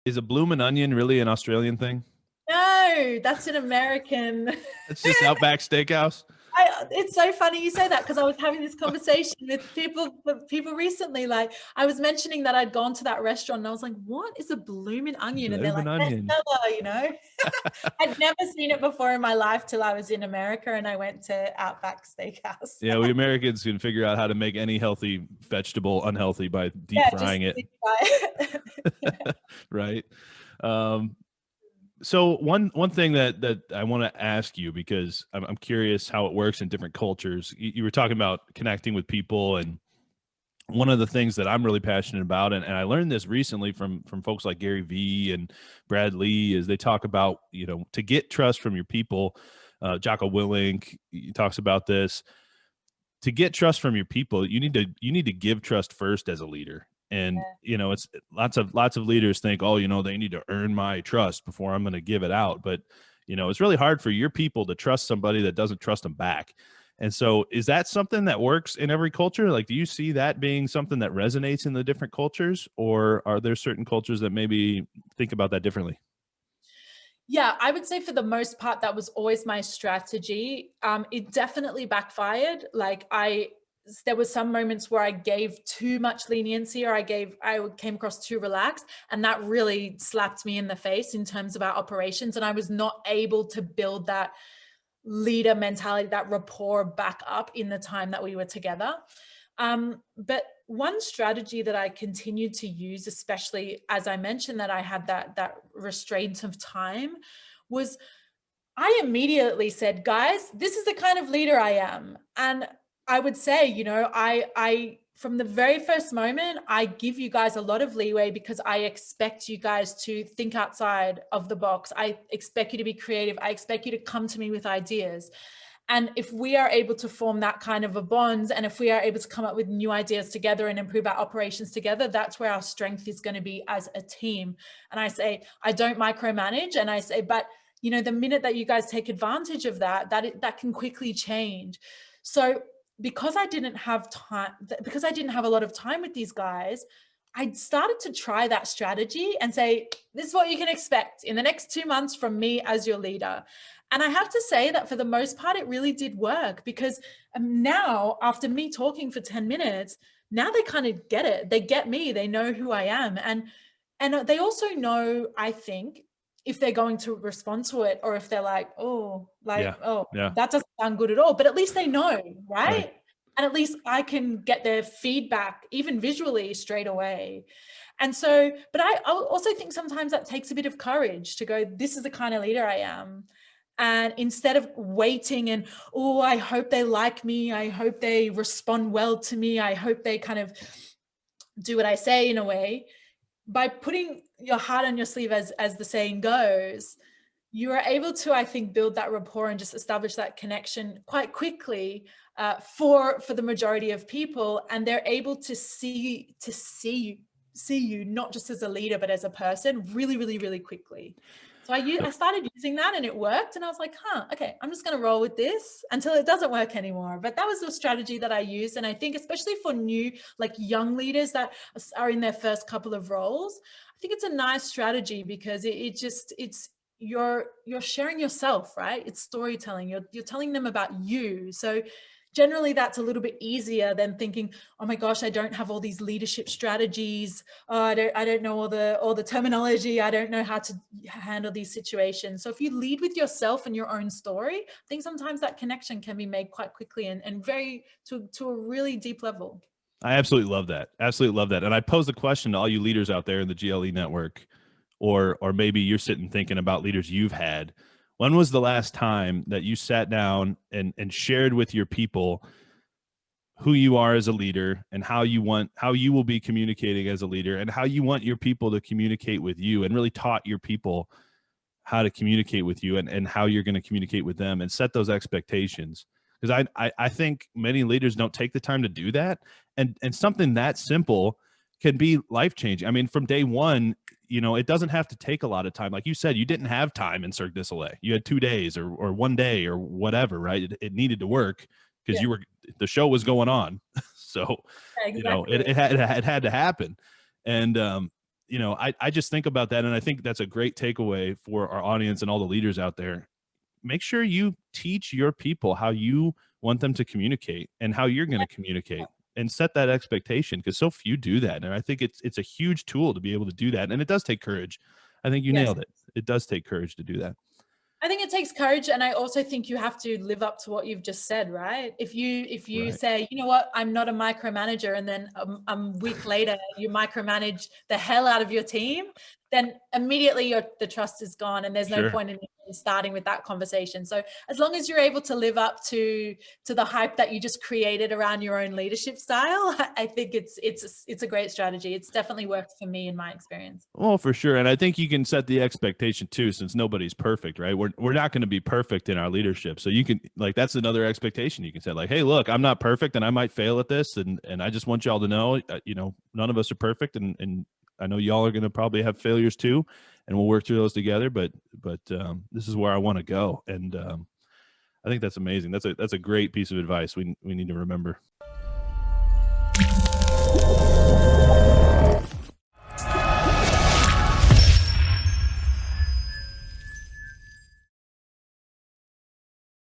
Is a bloomin' onion really an Australian thing? No, that's an American. It's just Outback Steakhouse. It's so funny you say that because I was having this conversation with people recently. Like I was mentioning that I'd gone to that restaurant and I was like, what is a bloomin' onion? And they're like, Bloomin' onion. bestseller, you know? I'd never seen it before in my life till I was in America and I went to Outback Steakhouse. Yeah, we Americans can figure out how to make any healthy vegetable unhealthy by deep frying it. Deep fry. Right. So one thing that I want to ask you, because I'm curious how it works in different cultures. You were talking about connecting with people, and one of the things that I'm really passionate about, and I learned this recently from folks like Gary Vee and Brad Lee, is they talk about, to get trust from your people. Jocko Willink, he talks about this. To get trust from your people, you need to give trust first as a leader. And, it's lots of leaders think, oh, they need to earn my trust before I'm going to give it out. But, it's really hard for your people to trust somebody that doesn't trust them back. And so is that something that works in every culture? Like, do you see that being something that resonates in the different cultures, or are there certain cultures that maybe think about that differently? Yeah, I would say for the most part, that was always my strategy. It definitely backfired. There was some moments where I gave too much leniency, or I came across too relaxed, and that really slapped me in the face in terms of our operations. And I was not able to build that leader mentality, that rapport back up in the time that we were together. But one strategy that I continued to use, especially as I mentioned that I had that restraint of time, was I immediately said, guys, this is the kind of leader I am. And I would say, I from the very first moment, I give you guys a lot of leeway because I expect you guys to think outside of the box. I expect you to be creative. I expect you to come to me with ideas. And if we are able to form that kind of a bond, and if we are able to come up with new ideas together and improve our operations together, that's where our strength is going to be as a team. And I say, I don't micromanage. And I say, but the minute that you guys take advantage of that can quickly change. So because I didn't have a lot of time with these guys, I started to try that strategy and say, this is what you can expect in the next 2 months from me as your leader. And I have to say that for the most part, it really did work, because now, after me talking for 10 minutes, now they kind of get it. They get me. They know who I am. And they also know, I think, if they're going to respond to it, or if they're like, that doesn't sound good at all. But at least they know, right? And at least I can get their feedback, even visually, straight away. And so, but I also think sometimes that takes a bit of courage to go, this is the kind of leader I am. And instead of waiting and, I hope they like me, I hope they respond well to me, I hope they kind of do what I say in a way, by putting your heart on your sleeve, as the saying goes, you are able to, I think, build that rapport and just establish that connection quite quickly for the majority of people. And they're able to see you not just as a leader, but as a person really, really, really quickly. So I started using that and it worked. And I was like, okay, I'm just going to roll with this until it doesn't work anymore. But that was the strategy that I used. And I think especially for new, young leaders that are in their first couple of roles, I think it's a nice strategy, because you're sharing yourself, right? It's storytelling. You're telling them about you. So generally that's a little bit easier than thinking, oh my gosh, I don't have all these leadership strategies. I don't know all the terminology. I don't know how to handle these situations. So if you lead with yourself and your own story, I think sometimes that connection can be made quite quickly and very to a really deep level. I absolutely love that. Absolutely love that. And I pose the question to all you leaders out there in the GLE network, or maybe you're sitting thinking about leaders you've had. When was the last time that you sat down and shared with your people who you are as a leader, and how you will be communicating as a leader, and how you want your people to communicate with you, and really taught your people how to communicate with you and how you're going to communicate with them, and set those expectations? Because I think many leaders don't take the time to do that. And something that simple can be life changing. I mean, from day one, it doesn't have to take a lot of time. Like you said, you didn't have time in Cirque du Soleil. You had 2 days or 1 day or whatever, right? It needed to work because Yeah. the show was going on. So, Exactly. it had to happen. And, I just think about that. And I think that's a great takeaway for our audience and all the leaders out there. Make sure you teach your people how you want them to communicate and how you're going to communicate, and set that expectation, because so few do that. And I think it's a huge tool to be able to do that. And it does take courage. I think you Yes. nailed it. It does take courage to do that. I think it takes courage, and I also think you have to live up to what you've just said, right? If you Right. say, you know what, I'm not a micromanager, and then a week later you micromanage the hell out of your team, then immediately the trust is gone, and there's no Sure. point in starting with that conversation. So as long as you're able to live up to the hype that you just created around your own leadership style, I think it's a great strategy. It's definitely worked for me in my experience. Well, for sure. And I think you can set the expectation too, since nobody's perfect, right? We're not going to be perfect in our leadership. So you can, like, that's another expectation you can set, like, hey, look, I'm not perfect and I might fail at this. And I just want y'all to know, none of us are perfect. And I know y'all are going to probably have failures too, and we'll work through those together. But this is where I want to go. And I think that's amazing. That's a great piece of advice we need to remember.